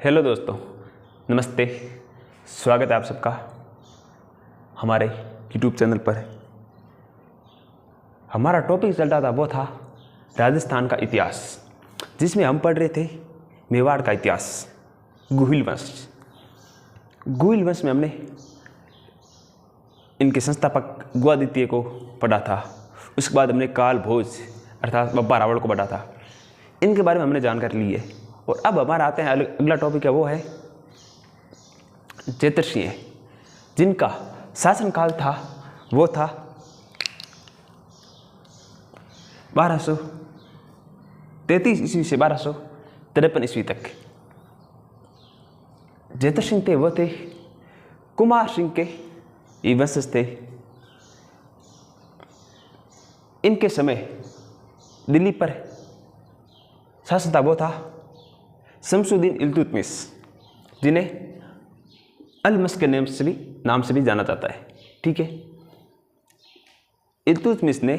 Hello दोस्तों, नमस्ते। स्वागत है आप सबका हमारे यूट्यूब चैनल पर। हमारा टॉपिक चल रहा था वो था राजस्थान का इतिहास, जिसमें हम पढ़ रहे थे मेवाड़ का इतिहास, गुहिल वंश। गुहिल वंश में हमने इनके संस्थापक गुआदित्य को पढ़ा था। उसके बाद हमने काल भोज अर्थात बब्बा रावल को पढ़ा था। इनके बारे में हमने जानकारी ली है। और अब हमारा आते हैं अगला टॉपिक है वो है चेतर सिंह, जिनका शासनकाल था वो था 1233 ईस्वी से 1253 ईस्वी तक। चेतर सिंह थे वो थे कुमार सिंह के ये वंशज थे। इनके समय दिल्ली पर शासन था वो था शमसुद्दीन इल्तुतमिश, जिन्हें अलमस के नाम से भी जाना जाता है। ठीक है, इल्तुतमिश ने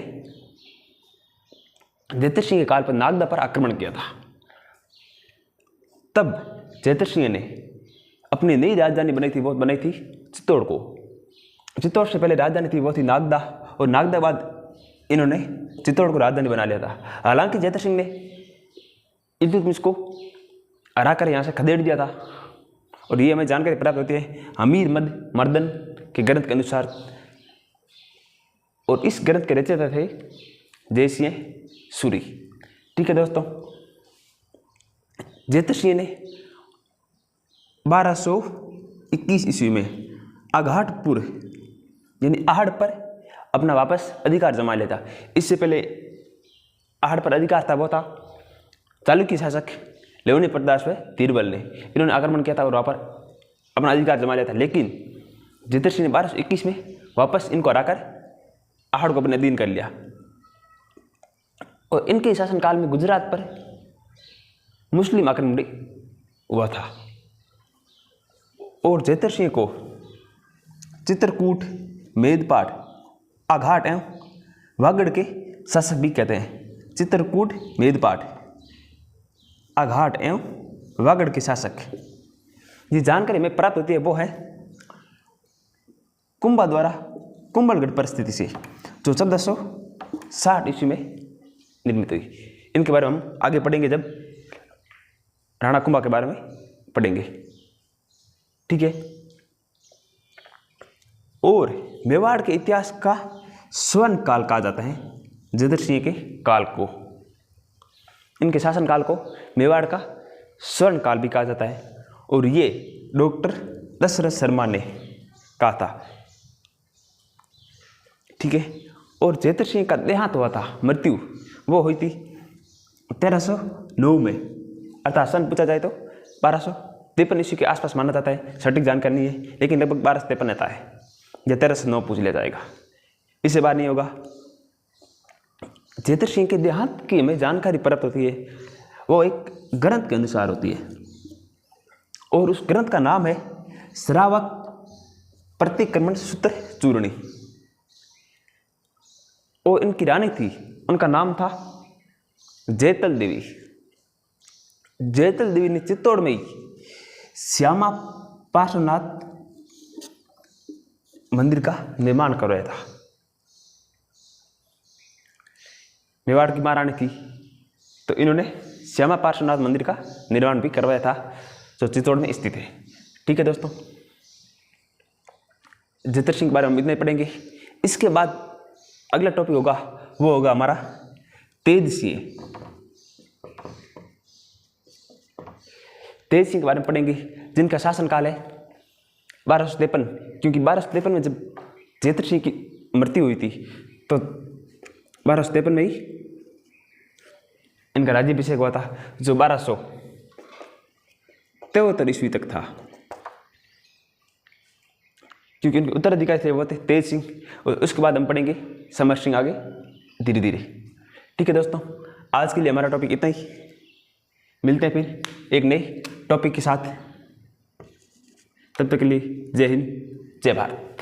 चेतर सिंह के काल पर नागदा पर आक्रमण किया था। तब चेतर सिंह ने अपनी नई राजधानी बनाई थी, वो बनाई थी चित्तौड़ को। चित्तौड़ से पहले राजधानी थी वो थी नागदा, और नागदा बाद इन्होंने चित्तौड़ को राजधानी बना लिया था। हालांकि चेतर सिंह ने इल्तुतमिश को हरा कर यहाँ से खदेड़ दिया था। और ये हमें जानकारी प्राप्त होती है अमीर मर्दन के ग्रंथ के अनुसार, और इस ग्रंथ के रचयिता थे जयसिंह सूरी। ठीक है दोस्तों, चेतर सिंह ने 1221 ईस्वी में आघाटपुर यानी आहड़ पर अपना वापस अधिकार जमा लिया था। इससे पहले आहड़ पर अधिकार था वो था चालुक्य शासक लेवनी प्रदास व तीरबल ने। इन्होंने आक्रमण किया था और वहाँ पर अपना अधिकार जमा लिया था। लेकिन चेतर सिंह ने 1221 में वापस इनको हराकर आहड़ को अपने अधीन कर लिया। और इनके शासनकाल में गुजरात पर मुस्लिम आक्रमण हुआ था। और चेतर सिंह को चित्रकूट, मेदपाट, आघाट एवं वागड़ के शासक भी कहते हैं। चित्रकूट, मेदपाट, आघाट एवं वागड़ के शासक। ये जानकारी हमें प्राप्त होती है वो है कुंभा द्वारा कुंभलगढ़ परिस्थिति से, जो 1460 ईस्वी में निर्मित हुई। इनके बारे में हम आगे पढ़ेंगे जब राणा कुंभा के बारे में पढ़ेंगे। ठीक है, और मेवाड़ के इतिहास का स्वर्ण काल कहा जाता है चेतर सिंह के काल को। इनके शासनकाल को मेवाड़ का स्वर्ण काल भी कहा जाता है। और ये डॉक्टर दशरथ शर्मा ने कहा था। ठीक है, और चेतर सिंह का देहांत हुआ था, मृत्यु वो हुई थी 1309 में, अर्थात सन पूछा जाए तो 1253 ईस्वी के आसपास माना जाता है। सटीक जानकारी नहीं है, लेकिन लगभग 1253 आता है या 1309 पूछ लिया जाएगा, इससे बात नहीं होगा। चेतर सिंह के देहांत की हमें जानकारी प्राप्त होती है वो एक ग्रंथ के अनुसार होती है, और उस ग्रंथ का नाम है श्रावक प्रतिक्रमण सूत्र चूर्णी। और इनकी रानी थी, उनका नाम था जयतल देवी। जयतल देवी ने चित्तौड़ में ही श्यामा पार्श्वनाथ मंदिर का निर्माण करवाया था। मेवाड़ की महारानी थी, तो इन्होंने श्यामा पार्श्वनाथ मंदिर का निर्माण भी करवाया था, जो चित्तौड़ में स्थित है। ठीक है दोस्तों, चेतर सिंह के बारे में हम इतने पढ़ेंगे। इसके बाद अगला टॉपिक होगा वो होगा हमारा तेज सिंह। तेज सिंह के बारे में पढ़ेंगे, जिनका शासनकाल है 1253, क्योंकि 1253 में जब चेतर सिंह की मृत्यु हुई थी तो 1253 में ही इनका राज्याभिषेक हुआ था, जो 1273 ईस्वी तक था। क्योंकि उनके उत्तराधिकारी थे वो थे तेज सिंह। और उसके बाद हम पढ़ेंगे समर सिंह आगे धीरे धीरे। ठीक है दोस्तों, आज के लिए हमारा टॉपिक इतना ही। मिलते हैं फिर एक नए टॉपिक के साथ। तब तक के लिए जय हिंद, जय भारत।